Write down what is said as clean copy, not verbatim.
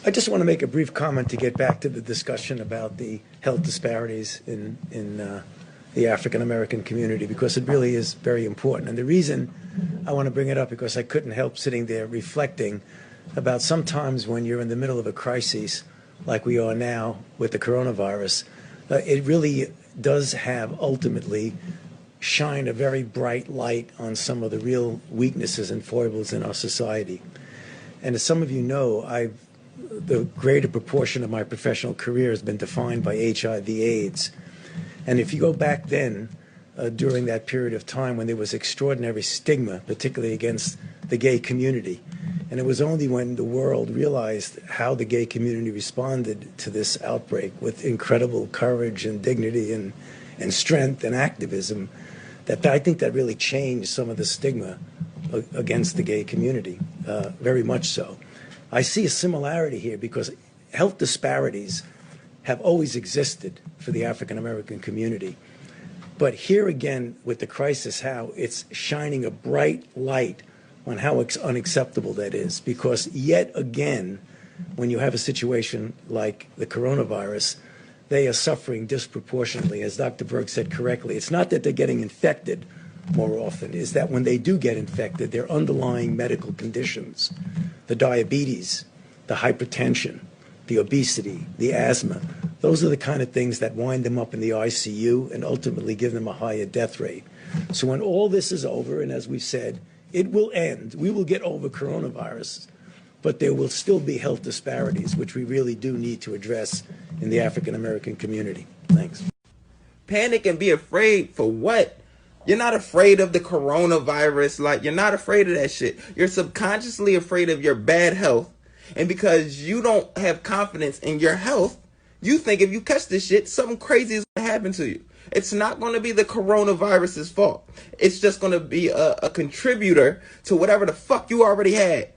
I just want to make a brief comment to get back to the discussion about the health disparities in the African American community, because it really is very important. And the reason I want to bring it up, because I couldn't help sitting there reflecting about sometimes when you're in the middle of a crisis like we are now with the coronavirus, it really does have ultimately shine a very bright light on some of the real weaknesses and foibles in our society. And as some of you know, the greater proportion of my professional career has been defined by HIV/AIDS. And if you go back then, during that period of time when there was extraordinary stigma, particularly against the gay community, and it was only when the world realized how the gay community responded to this outbreak with incredible courage and dignity and strength and activism, that I think that really changed some of the stigma against the gay community, very much so. I see a similarity here because health disparities have always existed for the African American community. But here again, with the crisis, how it's shining a bright light on how unacceptable that is. Because yet again, when you have a situation like the coronavirus, they are suffering disproportionately. As Dr. Berg said correctly, it's not that they're getting infected more often, is that when they do get infected, their underlying medical conditions, the diabetes, the hypertension, the obesity, the asthma, those are the kind of things that wind them up in the ICU and ultimately give them a higher death rate. So when all this is over, and as we've said, it will end, we will get over coronavirus, but there will still be health disparities, which we really do need to address in the African American community. Thanks. Panic and be afraid for what? You're not afraid of the coronavirus. Like, you're not afraid of that shit. You're subconsciously afraid of your bad health. And because you don't have confidence in your health, you think if you catch this shit, something crazy is going to happen to you. It's not going to be the coronavirus's fault. It's just going to be a contributor to whatever the fuck you already had.